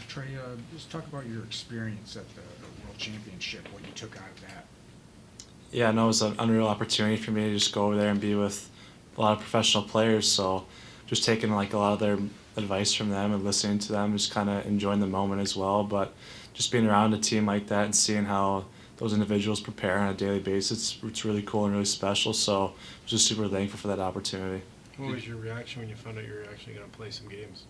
Trey, just talk about your experience at the World Championship, what you took out of that. Yeah, no, it was an unreal opportunity for me to just go over there and be with a lot of professional players. So just taking like a lot of their advice from them and listening to them, just kind of enjoying the moment as well. But just being around a team like that and seeing how those individuals prepare on a daily basis, it's really cool and really special. So I'm just super thankful for that opportunity. What was your reaction when you found out you were actually going to play some games?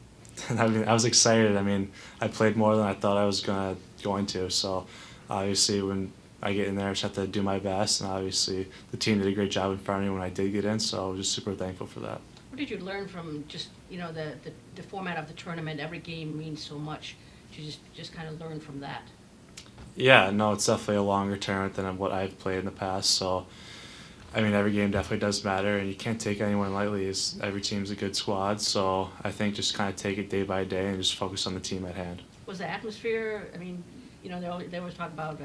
I was excited. I mean, I played more than I thought I was going to. So obviously when I get in there, I just have to do my best, and obviously the team did a great job in front of me when I did get in, so I was just super thankful for that. What did you learn from just, the format of the tournament? Every game means so much. Did you just kind of learn from that? Yeah, no, it's definitely a longer tournament than what I've played in the past, so I mean, every game definitely does matter, and you can't take anyone lightly. Every team's a good squad, so I think just kind of take it day by day and just focus on the team at hand. Was the atmosphere, they always talk about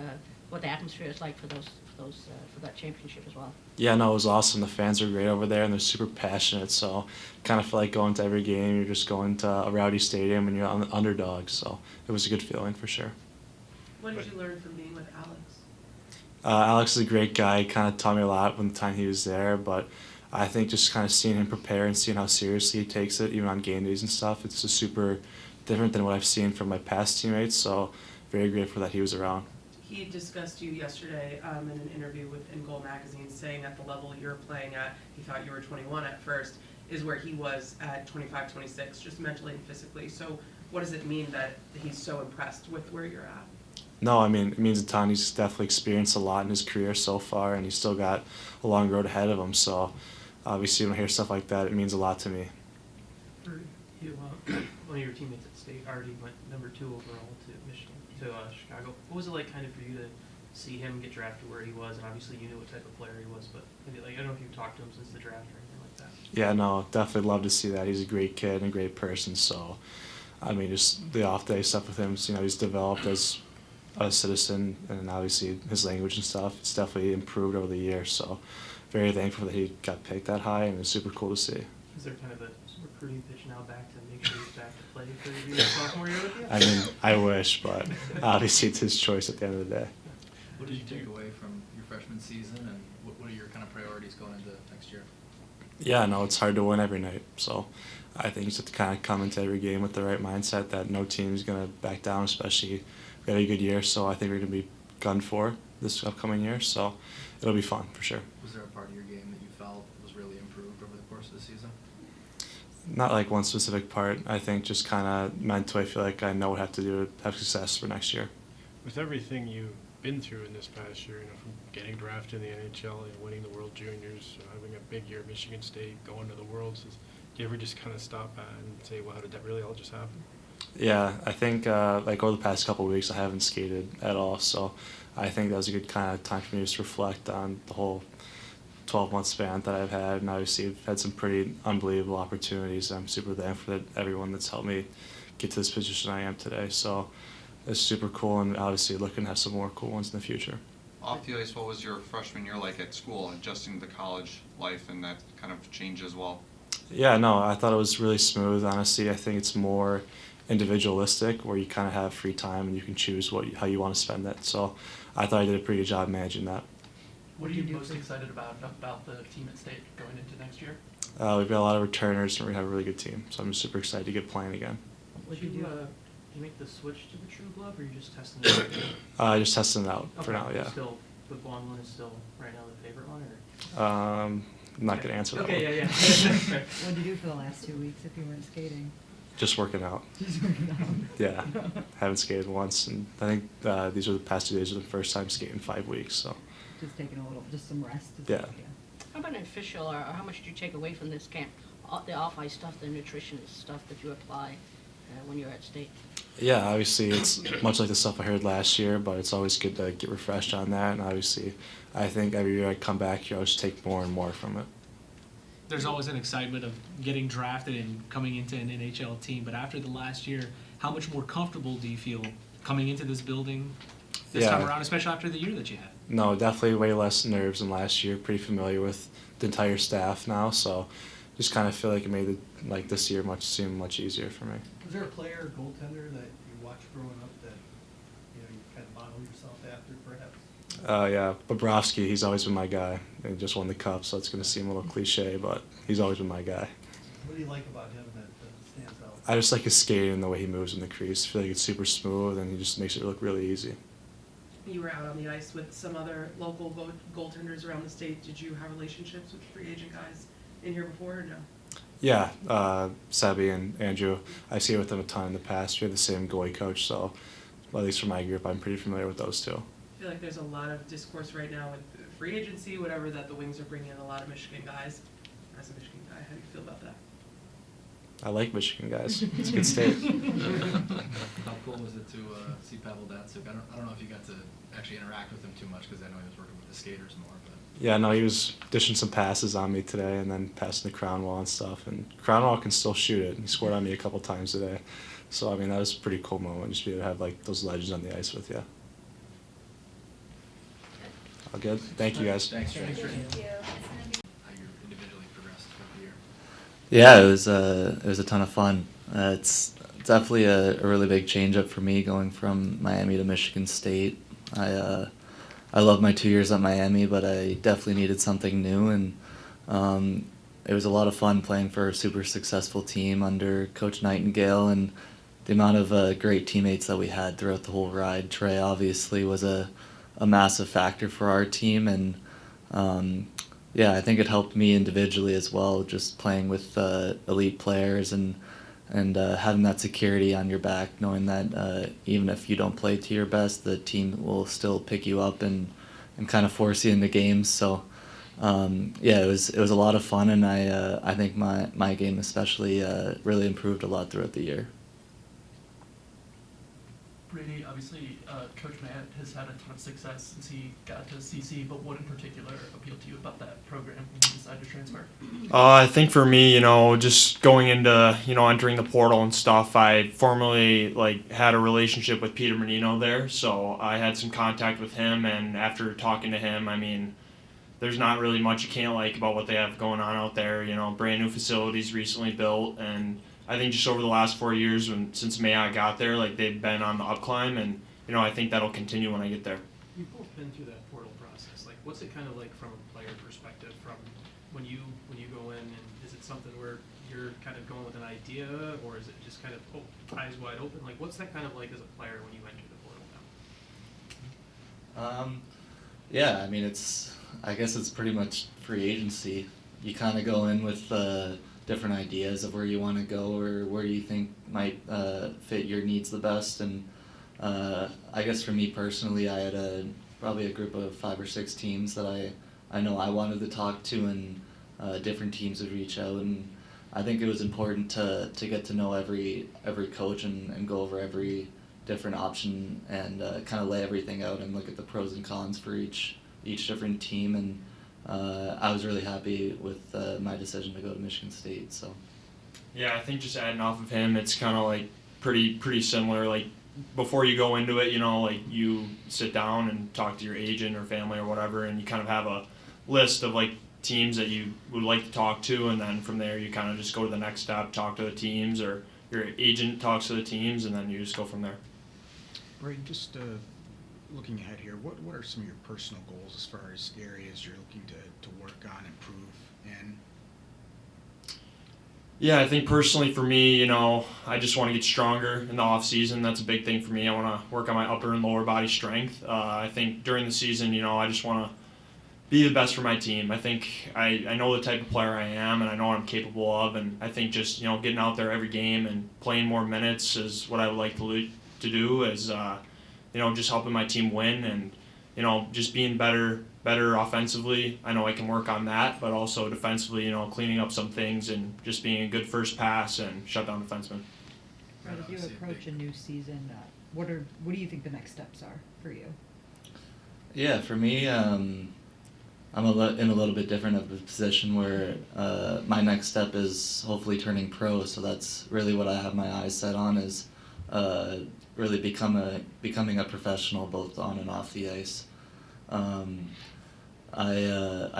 what the atmosphere is like for that championship as well. Yeah, no, it was awesome. The fans are great over there, and they're super passionate. So, kind of feel like going to every game. You're just going to a rowdy stadium, and you're on the underdog. So, it was a good feeling for sure. What did you learn from being with Alex? Alex is a great guy. He kind of taught me a lot when the time he was there, but I think just kind of seeing him prepare and seeing how seriously he takes it, even on game days and stuff, it's just super different than what I've seen from my past teammates. So, very grateful that he was around. He discussed you yesterday in an interview with In Goal magazine, saying at the level you're playing at, he thought you were 21 at first, is where he was at 25, 26, just mentally and physically. So what does it mean that he's so impressed with where you're at? No, I mean, it means a ton. He's definitely experienced a lot in his career so far, and he's still got a long road ahead of him. So, obviously, when I hear stuff like that, it means a lot to me. For you, one of your teammates at State already went number 2 overall to Michigan, to Chicago. What was it like kind of for you to see him get drafted where he was? And obviously you knew what type of player he was, but maybe, I don't know if you've talked to him since the draft or anything like that. Yeah, no, definitely love to see that. He's a great kid and a great person. So, I mean, just the off-day stuff with him, he's developed as a citizen, and obviously his language and stuff, it's definitely improved over the years. So, very thankful that he got picked that high, and it's super cool to see. Is there kind of a recruiting pitch now back to make sure he's back to play for your sophomore year with you? I mean, I wish, but obviously it's his choice at the end of the day. What did you take away from your freshman season, and what are your kind of priorities going into next year? Yeah, no, it's hard to win every night. So I think you just have to kind of come into every game with the right mindset that no team's going to back down, especially we had a good year. So I think we're going to be gunned for this upcoming year. So it'll be fun for sure. Was there a part of your game that you felt was really improved over the course of the season? Not like one specific part. I think just kind of mentally I feel like I know what I have to do to have success for next year. With everything you've been through in this past year, from getting drafted in the NHL, winning the World Juniors, having a big year at Michigan State, going to the Worlds, do you ever just kind of stop and say, well, how did that really all just happen? Yeah, I think like over the past couple of weeks I haven't skated at all, so I think that was a good kind of time for me to just reflect on the whole 12-month span that I've had, and obviously I've had some pretty unbelievable opportunities. I'm super thankful for everyone that's helped me get to this position I am today. So it's super cool, and obviously looking to have some more cool ones in the future. Off the ice, what was your freshman year like at school, adjusting to college life and that kind of change as well? Yeah, no, I thought it was really smooth, honestly. I think it's more individualistic, where you kind of have free time and you can choose how you want to spend it. So I thought I did a pretty good job managing that. What are you most excited about the team at State going into next year? We've got a lot of returners, and we have a really good team. So I'm super excited to get playing again. Did you make the switch to the True Glove, or are you just testing it out? Just testing it out for now, yeah. Still, the blonde one is still right now the favorite one, or? I'm not going to answer that one. Okay, yeah. What did you do for the last 2 weeks if you weren't skating? Just working out. Just working out. Yeah, haven't skated once, and I think these are the past 2 days are the first time skating in 5 weeks. So. Just taking just some rest. Yeah. How about an official, or how much did you take away from this camp? The off-ice stuff, the nutrition stuff that you apply when you're at State? Yeah, obviously it's much like the stuff I heard last year, but it's always good to get refreshed on that. And obviously, I think every year I come back, you always take more and more from it. There's always an excitement of getting drafted and coming into an NHL team, but after the last year, how much more comfortable do you feel coming into this building this time around, especially after the year that you had? No, definitely way less nerves than last year. Pretty familiar with the entire staff now, so just kind of feel like it made this year seem much easier for me. Was there a player or goaltender that you watched growing up that, you know, you kind of model yourself after, perhaps? Yeah, Bobrovsky, he's always been my guy. He just won the cup, so it's going to seem a little cliche, but he's always been my guy. What do you like about him that stands out? I just like his skating and the way he moves in the crease. I feel like it's super smooth, and he just makes it look really easy. You were out on the ice with some other local goaltenders around the state. Did you have relationships with free agent guys in here before, or no? Yeah, Sebi and Andrew, I see with them a ton in the past. We had the same goalie coach, so at least for my group, I'm pretty familiar with those two. I feel like there's a lot of discourse right now with free agency, whatever, that the Wings are bringing in a lot of Michigan guys. As a Michigan guy, how do you feel about that? I like Michigan guys. It's a good state. How cool was it to see Pavel Datsyuk? I don't know if you got to actually interact with him too much because I know he was working with the skaters more. But Yeah, no, he was dishing some passes on me today and then passing the Crownwall and stuff. And Crownwall can still shoot it. He scored on me a couple times today. So, I mean, that was a pretty cool moment, just be able to have, like, those legends on the ice with you. All good? Thank you, guys. thanks, Trey. Thank you. How you individually progressed throughout the year. Yeah, it was a ton of fun. It's definitely a really big change up for me going from Miami to Michigan State. I love my 2 years at Miami, but I definitely needed something new, and it was a lot of fun playing for a super successful team under Coach Nightingale, and the amount of great teammates that we had throughout the whole ride. Trey obviously was a massive factor for our team, and yeah, I think it helped me individually as well, just playing with elite players and having that security on your back, knowing that even if you don't play to your best, the team will still pick you up and kind of force you into games. So yeah, it was a lot of fun, and I think my game especially really improved a lot throughout the year. Brady, obviously, Coach Matt has had a ton of success since he got to CC, but what in particular appealed to you about that program when you decided to transfer? I think for me, just going into, entering the portal and stuff, I formerly, had a relationship with Peter Menino there, so I had some contact with him, and after talking to him, I mean, there's not really much you can't like about what they have going on out there, brand new facilities recently built, and I think just over the last 4 years, since Mayotte got there, they've been on the upclimb, and I think that'll continue when I get there. You've both been through that portal process. Like, what's it kind of like from a player perspective? From when you go in, and is it something where you're kind of going with an idea, or is it just kind of eyes wide open? Like, what's that kind of like as a player when you enter the portal now? Yeah, I mean, I guess it's pretty much free agency. You kind of go in with different ideas of where you want to go or where you think might fit your needs the best. And I guess for me personally, I had probably a group of 5 or 6 teams that I know I wanted to talk to, and different teams would reach out. And I think it was important to get to know every coach and go over every different option and kind of lay everything out and look at the pros and cons for each different team. And I was really happy with my decision to go to Michigan State. So, Yeah, I think just adding off of him, it's kind of pretty similar. Before you go into it, you sit down and talk to your agent or family or whatever, and you kind of have a list of teams that you would like to talk to, and then from there you kind of just go to the next step, talk to the teams, or your agent talks to the teams, and then you just go from there. Brady, just looking ahead here, what are some of your personal goals as far as areas you're looking to work on, improve in? Yeah, I think personally for me, I just want to get stronger in the off season. That's a big thing for me. I want to work on my upper and lower body strength. I think during the season, I just want to be the best for my team. I think I know the type of player I am, and I know what I'm capable of, and I think just getting out there every game and playing more minutes is what I would like to do. Is just helping my team win, and just being better offensively. I know I can work on that, but also defensively, cleaning up some things and just being a good first pass and shut down defensemen. Right, as you approach a new season, what do you think the next steps are for you? yeah, for me, I'm in a little bit different of a position where my next step is hopefully turning pro. So that's really what I have my eyes set on, is really becoming a professional both on and off the ice. I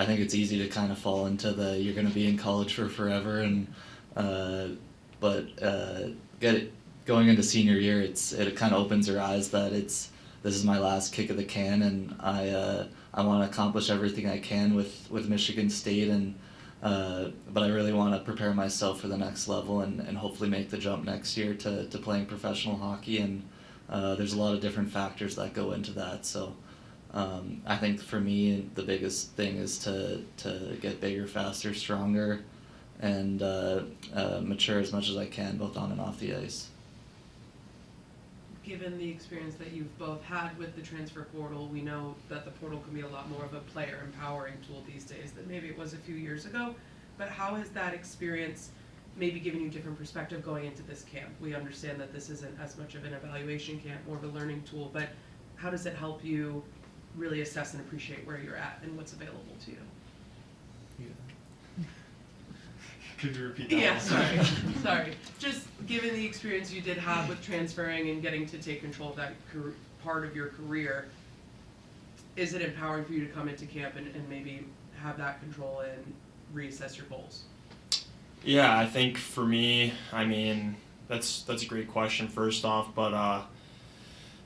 think it's easy to kind of fall into you're going to be in college for forever, and but going into senior year, it kind of opens your eyes that this is my last kick of the can, and I want to accomplish everything I can with Michigan State, and but I really want to prepare myself for the next level and hopefully make the jump next year to playing professional hockey, and there's a lot of different factors that go into that. So I think for me the biggest thing is to get bigger, faster, stronger, and mature as much as I can both on and off the ice. Given the experience that you've both had with the transfer portal, we know that the portal can be a lot more of a player empowering tool these days than maybe it was a few years ago. But how has that experience maybe given you different perspective going into this camp? We understand that this isn't as much of an evaluation camp, more of a learning tool, but how does it help you really assess and appreciate where you're at and what's available to you? Could you repeat that? Yeah, sorry. Just given the experience you did have with transferring and getting to take control of that part of your career, is it empowering for you to come into camp and maybe have that control and reassess your goals? Yeah, I think for me, I mean, that's a great question first off, but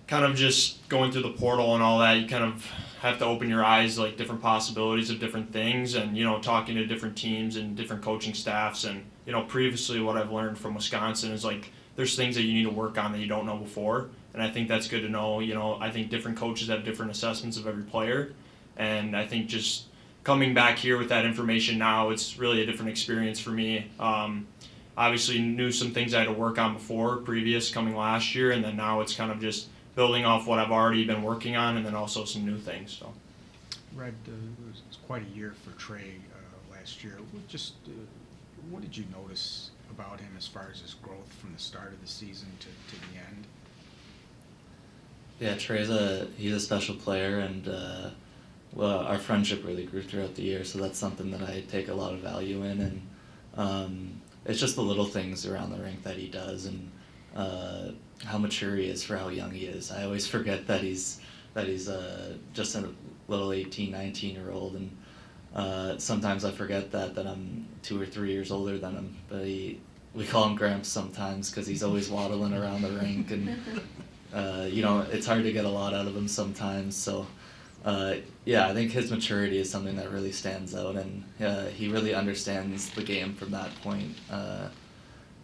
kind of just going through the portal and all that, you kind of have to open your eyes like different possibilities of different things, and talking to different teams and different coaching staffs, and previously what I've learned from Wisconsin is like there's things that you need to work on that you don't know before, and I think that's good to know. I think different coaches have different assessments of every player, and I think just coming back here with that information now, it's really a different experience for me. Obviously knew some things I had to work on previous coming last year, and then now it's kind of just building off what I've already been working on, and then also some new things. So, Red, it was quite a year for Trey last year. What did you notice about him as far as his growth from the start of the season to the end? Yeah, he's a special player, and well, our friendship really grew throughout the year, so that's something that I take a lot of value in, and it's just the little things around the rink that he does, and how mature he is for how young he is. I always forget that he's just a little 18, 19-year-old, and sometimes I forget that I'm 2 or 3 years older than him, but we call him Gramps sometimes because he's always waddling around the rink, and it's hard to get a lot out of him sometimes. So yeah, I think his maturity is something that really stands out, and he really understands the game from that point.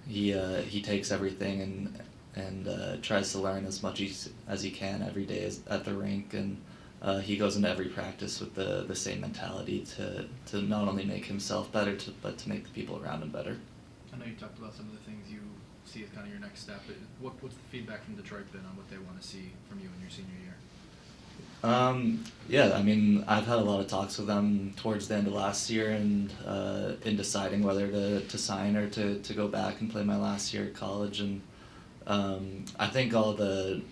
He takes everything and tries to learn as much as he can every day at the rink, and he goes into every practice with the same mentality to not only make himself better, but to make the people around him better. I know you talked about some of the things you see as kind of your next step, but what's the feedback from Detroit been on what they want to see from you in your senior year? Yeah, I mean, I've had a lot of talks with them towards the end of last year, and in deciding whether to sign or to go back and play my last year at college, and I think all the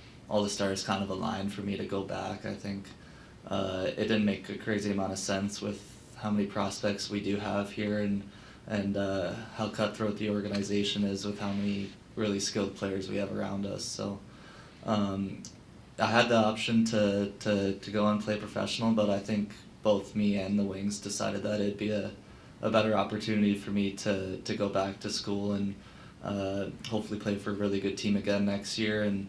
stars kind of aligned for me to go back. I think it didn't make a crazy amount of sense with how many prospects we do have here, and how cutthroat the organization is with how many really skilled players we have around us. So I had the option to go and play professional, but I think both me and the Wings decided that it'd be a better opportunity for me to go back to school and hopefully play for a really good team again next year, and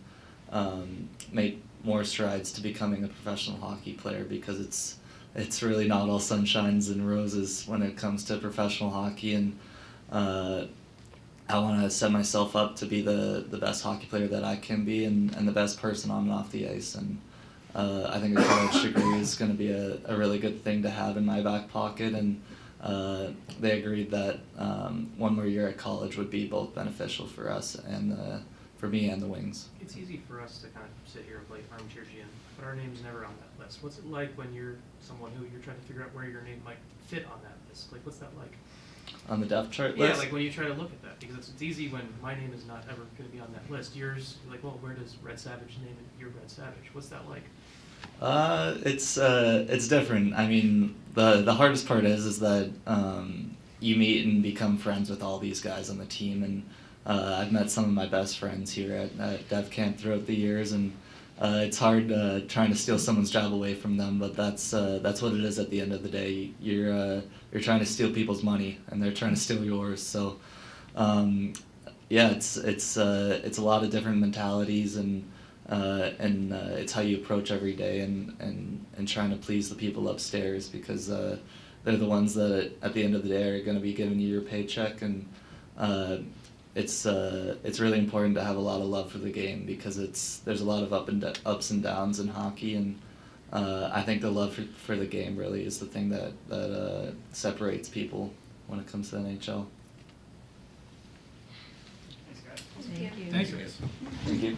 make more strides to becoming a professional hockey player, because it's really not all sunshines and roses when it comes to professional hockey, and I want to set myself up to be the best hockey player that I can be, and the best person on and off the ice, and I think a college degree is going to be a really good thing to have in my back pocket, and they agreed that one more year at college would be both beneficial for us and for me and the Wings. It's easy for us to kind of sit here and play armchair GM, but our name's never on that list. What's it like when you're someone who you're trying to figure out where your name might fit on that list? Like, what's that like? On the depth chart list? Yeah, like when you try to look at that, because it's easy when my name is not ever going to be on that list. Yours, you're like, well, where does Red Savage name it? You're Red Savage. What's that like? It's different. I mean, the hardest part is that you meet and become friends with all these guys on the team, and I've met some of my best friends here at Dev Camp throughout the years, and it's hard trying to steal someone's job away from them, but that's what it is at the end of the day. You're trying to steal people's money, and they're trying to steal yours. So, yeah, it's a lot of different mentalities and it's how you approach every day and trying to please the people upstairs because they're the ones that at the end of the day are going to be giving you your paycheck and it's really important to have a lot of love for the game because there's a lot of ups and downs in hockey and I think the love for the game really is the thing that separates people when it comes to the NHL. Thank you. Thank you. Thank you.